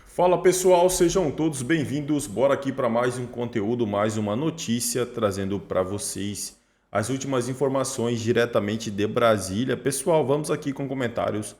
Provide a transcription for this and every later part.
Fala pessoal, sejam todos bem-vindos. Bora aqui para mais um conteúdo, mais uma notícia, trazendo para vocês as últimas informações diretamente de Brasília. Pessoal, vamos aqui com comentários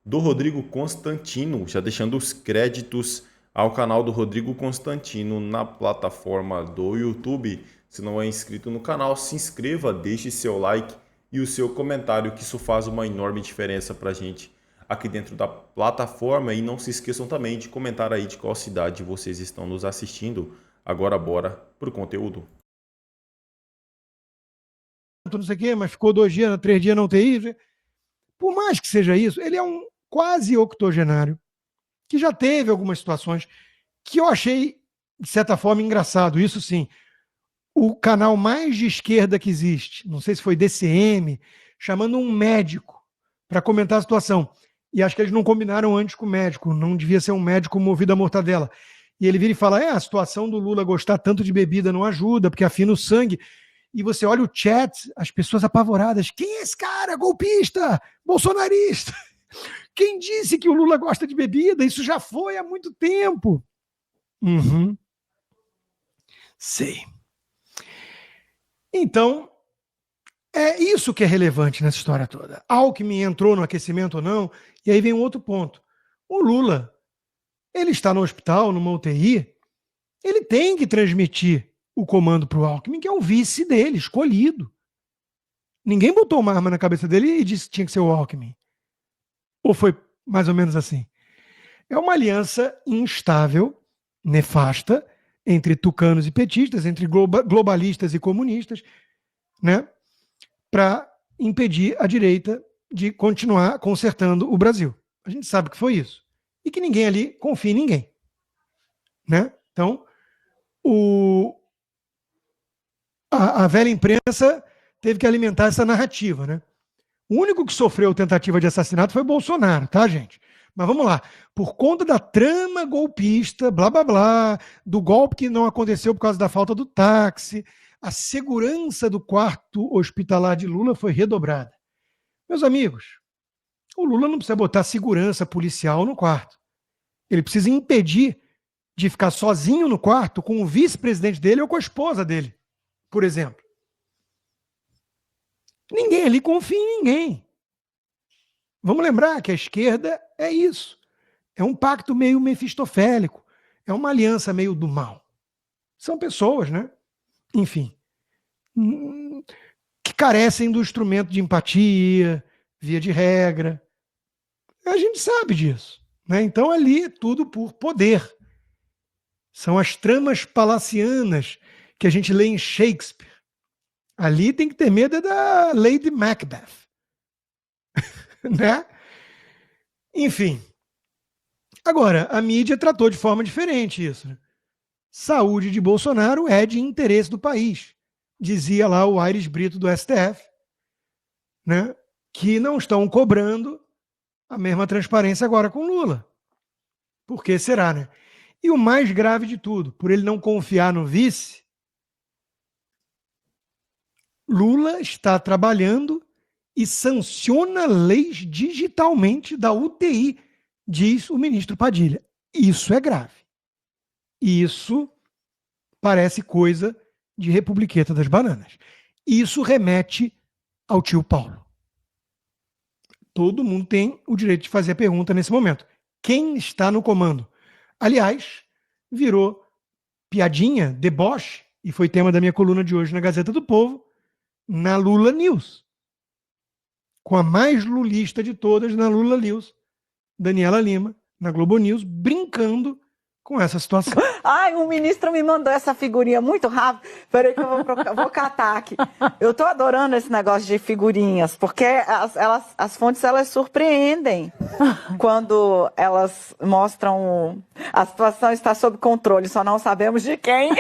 do Rodrigo Constantino, já deixando os créditos ao canal do Rodrigo Constantino na plataforma do YouTube. Se não é inscrito no canal, se inscreva, deixe seu like e o seu comentário, que isso faz uma enorme diferença para a gente aqui dentro da plataforma. E não se esqueçam também de comentar aí de qual cidade vocês estão nos assistindo. Agora bora pro conteúdo. Não sei o quê, mas ficou 2 dias, 3 dias na UTI. Por mais que seja isso, ele é um quase octogenário que já teve algumas situações que eu achei, de certa forma, engraçado. Isso sim, o canal mais de esquerda que existe, não sei se foi DCM, chamando um médico para comentar a situação. E acho que eles não combinaram antes com o médico, não devia ser um médico movido a mortadela. E ele vira e fala, a situação do Lula gostar tanto de bebida não ajuda, porque afina o sangue. E você olha o chat, as pessoas apavoradas. Quem é esse cara? Golpista? Bolsonarista? Quem disse que o Lula gosta de bebida? Isso já foi há muito tempo. Sei. Então, é isso que é relevante nessa história toda. Alckmin entrou no aquecimento ou não? E aí vem um outro ponto. O Lula, ele está no hospital, numa UTI, ele tem que transmitir o comando para o Alckmin, que é o vice dele, escolhido. Ninguém botou uma arma na cabeça dele e disse que tinha que ser o Alckmin. Ou foi mais ou menos assim? É uma aliança instável, nefasta, entre tucanos e petistas, entre globalistas e comunistas, né, para impedir a direita de continuar consertando o Brasil. A gente sabe que foi isso. E que ninguém ali confia em ninguém. Né? Então, a velha imprensa teve que alimentar essa narrativa, né? O único que sofreu tentativa de assassinato foi Bolsonaro, tá, gente? Mas vamos lá. Por conta da trama golpista, blá, blá, blá, do golpe que não aconteceu por causa da falta do táxi, a segurança do quarto hospitalar de Lula foi redobrada. Meus amigos, o Lula não precisa botar segurança policial no quarto. Ele precisa impedir de ficar sozinho no quarto com o vice-presidente dele ou com a esposa dele, por exemplo. Ninguém ali confia em ninguém. Vamos lembrar que a esquerda é isso. É um pacto meio mefistofélico. É uma aliança meio do mal. São pessoas, né? Enfim, que carecem do instrumento de empatia, via de regra. A gente sabe disso. Né? Então ali é tudo por poder. São as tramas palacianas que a gente lê em Shakespeare. Ali tem que ter medo da Lady Macbeth. Né? Enfim. Agora, a mídia tratou de forma diferente isso. Né? Saúde de Bolsonaro é de interesse do país. Dizia lá o Aires Brito do STF, né? Que não estão cobrando a mesma transparência agora com Lula. Por que será, né? E o mais grave de tudo, por ele não confiar no vice, Lula está trabalhando e sanciona leis digitalmente da UTI, diz o ministro Padilha. Isso é grave. Isso parece coisa de Republiqueta das Bananas. Isso remete ao tio Paulo. Todo mundo tem o direito de fazer a pergunta nesse momento. Quem está no comando? Aliás, virou piadinha, deboche, e foi tema da minha coluna de hoje na Gazeta do Povo, na Lula News. Com a mais lulista de todas na Lula News, Daniela Lima, na Globo News, brincando com essa situação. Ai, um ministro me mandou essa figurinha muito rápido. Peraí que eu vou catar aqui. Eu tô adorando esse negócio de figurinhas, porque as fontes, elas surpreendem quando elas mostram a situação está sob controle, só não sabemos de quem.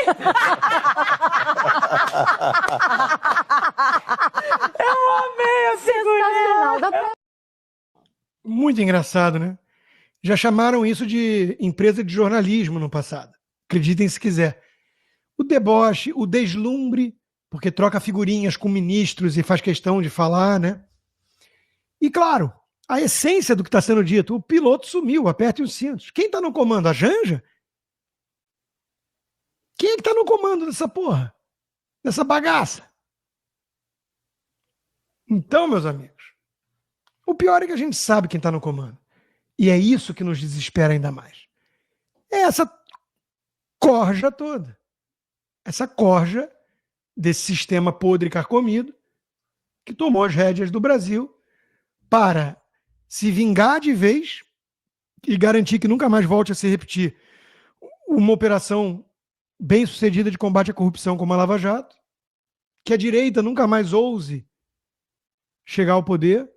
Eu amei a figurinha. Muito engraçado, né? Já chamaram isso de empresa de jornalismo no passado. Acreditem se quiser. O deboche, o deslumbre, porque troca figurinhas com ministros e faz questão de falar, né? E claro, a essência do que está sendo dito. O piloto sumiu, aperte os cintos. Quem está no comando? A Janja? Quem é que está no comando dessa porra? Dessa bagaça? Então, meus amigos, o pior é que a gente sabe quem está no comando. E é isso que nos desespera ainda mais. É essa corja toda. Essa corja desse sistema podre e carcomido que tomou as rédeas do Brasil para se vingar de vez e garantir que nunca mais volte a se repetir uma operação bem-sucedida de combate à corrupção como a Lava Jato, que a direita nunca mais ouse chegar ao poder,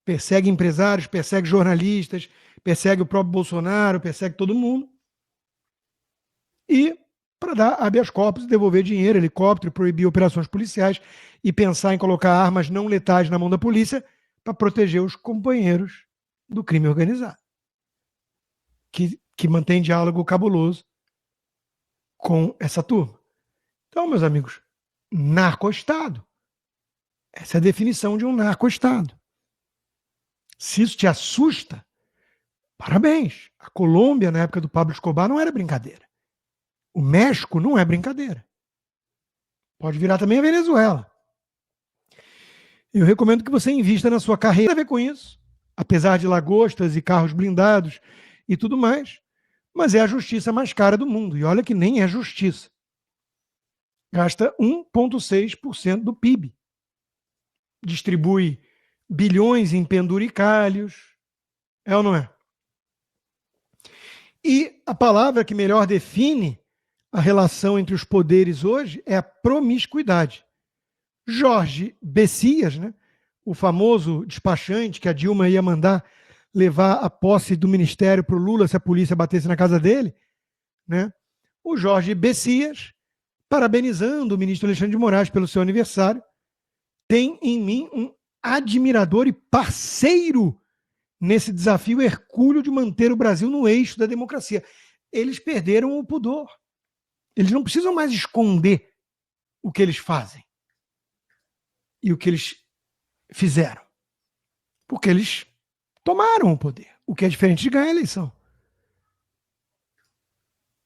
persegue empresários, persegue jornalistas, persegue o próprio Bolsonaro, persegue todo mundo, e para dar habeas corpus, devolver dinheiro, helicóptero, proibir operações policiais e pensar em colocar armas não letais na mão da polícia para proteger os companheiros do crime organizado, que mantém diálogo cabuloso com essa turma. Então, meus amigos, narco-estado. Essa é a definição de um narco-estado. Se isso te assusta, parabéns. A Colômbia, na época do Pablo Escobar, não era brincadeira. O México não é brincadeira. Pode virar também a Venezuela. Eu recomendo que você invista na sua carreira. Tem a ver com isso, apesar de lagostas e carros blindados e tudo mais, mas é a justiça mais cara do mundo. E olha que nem é justiça. Gasta 1,6% do PIB. Distribui bilhões em penduricalhos. É ou não é? E a palavra que melhor define a relação entre os poderes hoje é a promiscuidade. Jorge Bessias, né, o famoso despachante que a Dilma ia mandar levar a posse do ministério para o Lula se a polícia batesse na casa dele, né? O Jorge Bessias, parabenizando o ministro Alexandre de Moraes pelo seu aniversário, tem em mim um admirador e parceiro nesse desafio hercúleo de manter o Brasil no eixo da democracia. Eles perderam o pudor. Eles não precisam mais esconder o que eles fazem e o que eles fizeram, porque eles tomaram o poder, o que é diferente de ganhar a eleição.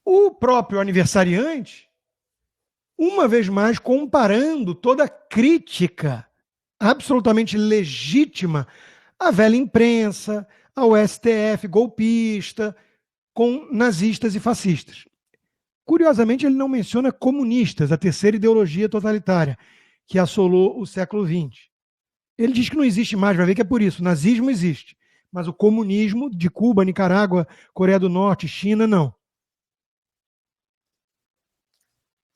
O próprio aniversariante, uma vez mais, comparando toda a crítica absolutamente legítima à velha imprensa, ao STF golpista, com nazistas e fascistas. Curiosamente, ele não menciona comunistas, a terceira ideologia totalitária que assolou o século XX. Ele diz que não existe mais, vai ver que é por isso. O nazismo existe, mas o comunismo de Cuba, Nicarágua, Coreia do Norte, China, não.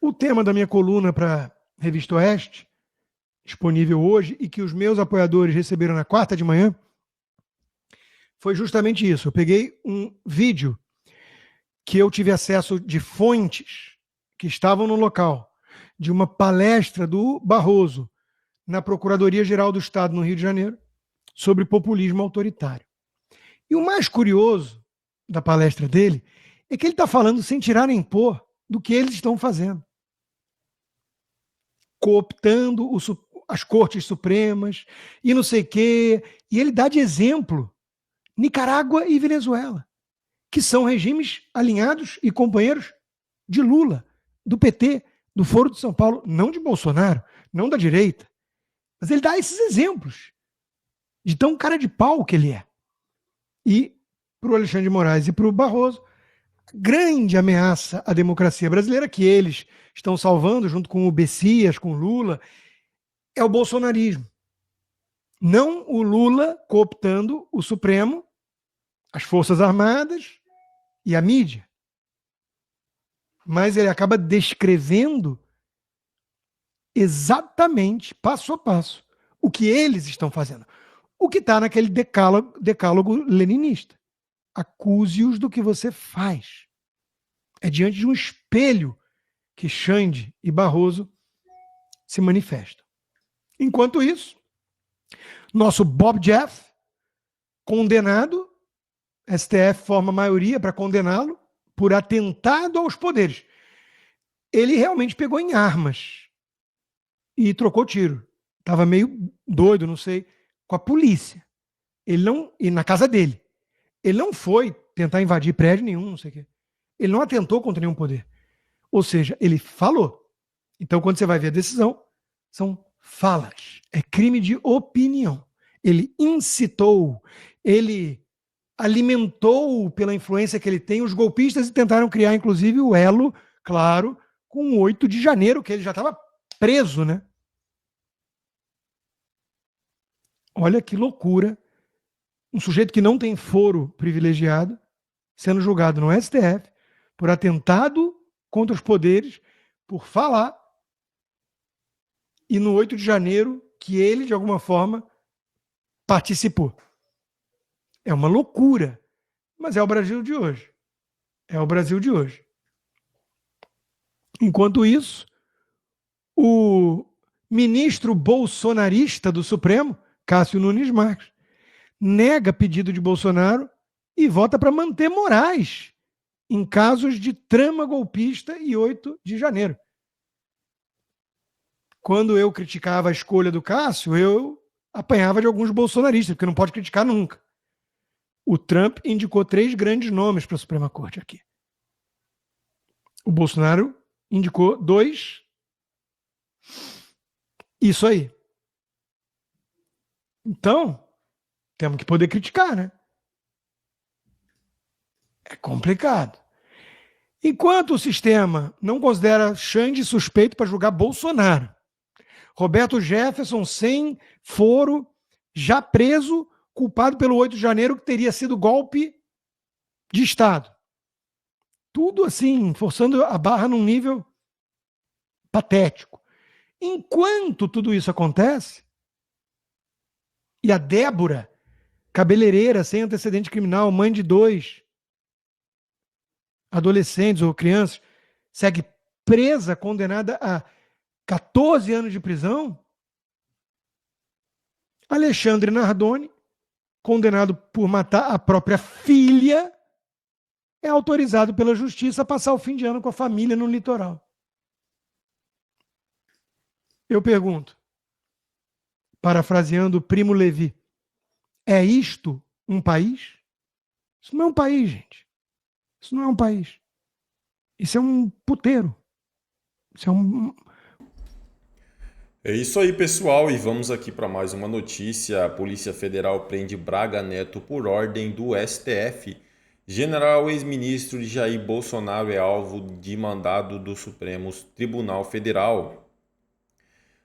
O tema da minha coluna para a Revista Oeste, disponível hoje, e que os meus apoiadores receberam na quarta de manhã, foi justamente isso. Eu peguei um vídeo que eu tive acesso de fontes que estavam no local, de uma palestra do Barroso na Procuradoria-Geral do Estado no Rio de Janeiro, sobre populismo autoritário. E o mais curioso da palestra dele é que ele está falando sem tirar nem pôr do que eles estão fazendo. Cooptando as cortes supremas e não sei o quê. E ele dá de exemplo Nicarágua e Venezuela, que são regimes alinhados e companheiros de Lula, do PT, do Foro de São Paulo, não de Bolsonaro, não da direita. Mas ele dá esses exemplos de tão cara de pau que ele é. E para o Alexandre de Moraes e para o Barroso, a grande ameaça à democracia brasileira, que eles estão salvando junto com o Bessias, com o Lula, é o bolsonarismo. Não o Lula cooptando o Supremo, as Forças Armadas e a mídia. Mas ele acaba descrevendo exatamente, passo a passo, o que eles estão fazendo. O que está naquele decálogo leninista. Acuse-os do que você faz. É diante de um espelho que Xande e Barroso se manifestam. Enquanto isso, nosso Bob Jeff, condenado, STF forma maioria para condená-lo por atentado aos poderes. Ele realmente pegou em armas e trocou tiro. Estava meio doido, não sei, com a polícia. E na casa dele. Ele não foi tentar invadir prédio nenhum, não sei o quê. Ele não atentou contra nenhum poder. Ou seja, ele falou. Então, quando você vai ver a decisão, são falas. É crime de opinião. Ele incitou, ele alimentou pela influência que ele tem os golpistas e tentaram criar, inclusive, o elo, claro, com o 8 de janeiro, que ele já estava preso, né? Olha que loucura. Um sujeito que não tem foro privilegiado sendo julgado no STF por atentado contra os poderes, por falar, e no 8 de janeiro que ele, de alguma forma, participou. É uma loucura, mas é o Brasil de hoje. É o Brasil de hoje. Enquanto isso, o ministro bolsonarista do Supremo, Cássio Nunes Marques, nega pedido de Bolsonaro e vota para manter Moraes em casos de trama golpista e 8 de janeiro. Quando eu criticava a escolha do Cássio, eu apanhava de alguns bolsonaristas, porque não pode criticar nunca. O Trump indicou 3 grandes nomes para a Suprema Corte aqui. O Bolsonaro indicou 2. Isso aí. Então, temos que poder criticar, né? É complicado. Enquanto o sistema não considera Xande suspeito para julgar Bolsonaro, Roberto Jefferson sem foro, já preso, culpado pelo 8 de janeiro, que teria sido golpe de Estado. Tudo assim, forçando a barra num nível patético. Enquanto tudo isso acontece, e a Débora, cabeleireira, sem antecedente criminal, mãe de 2 adolescentes ou crianças, segue presa, condenada a 14 anos de prisão. Alexandre Nardoni, condenado por matar a própria filha, é autorizado pela justiça a passar o fim de ano com a família no litoral. Eu pergunto, parafraseando o Primo Levi, é isto um país? Isso não é um país, gente. Isso não é um país. Isso é um puteiro. Isso é um... É isso aí, pessoal, e vamos aqui para mais uma notícia. A Polícia Federal prende Braga Neto por ordem do STF. General ex-ministro de Jair Bolsonaro é alvo de mandado do Supremo Tribunal Federal.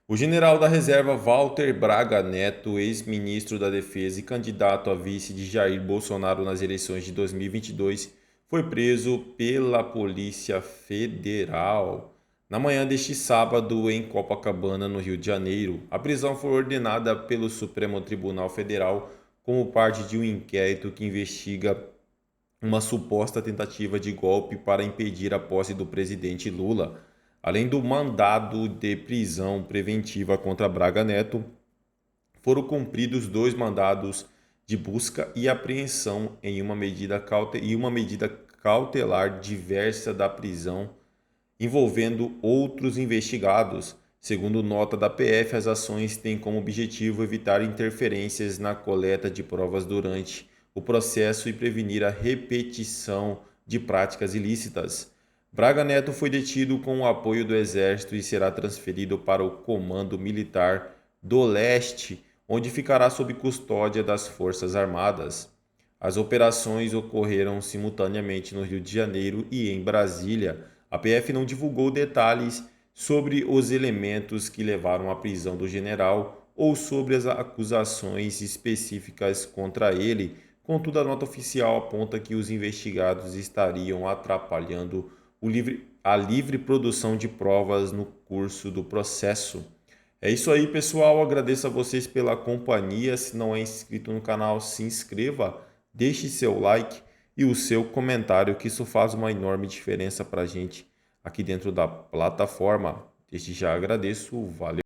O general da reserva Walter Braga Neto, ex-ministro da Defesa e candidato a vice de Jair Bolsonaro nas eleições de 2022, foi preso pela Polícia Federal na manhã deste sábado em Copacabana, no Rio de Janeiro. A prisão foi ordenada pelo Supremo Tribunal Federal como parte de um inquérito que investiga uma suposta tentativa de golpe para impedir a posse do presidente Lula. Além do mandado de prisão preventiva contra Braga Neto, foram cumpridos 2 mandados de busca e apreensão em uma medida cautelar diversa da prisão, envolvendo outros investigados. Segundo nota da PF, as ações têm como objetivo evitar interferências na coleta de provas durante o processo e prevenir a repetição de práticas ilícitas. Braga Neto foi detido com o apoio do Exército e será transferido para o Comando Militar do Leste, onde ficará sob custódia das Forças Armadas. As operações ocorreram simultaneamente no Rio de Janeiro e em Brasília. A PF não divulgou detalhes sobre os elementos que levaram à prisão do general ou sobre as acusações específicas contra ele. Contudo, a nota oficial aponta que os investigados estariam atrapalhando a livre produção de provas no curso do processo. É isso aí, pessoal. Agradeço a vocês pela companhia. Se não é inscrito no canal, se inscreva, deixe seu like e o seu comentário, que isso faz uma enorme diferença para a gente aqui dentro da plataforma. Desde já agradeço, valeu!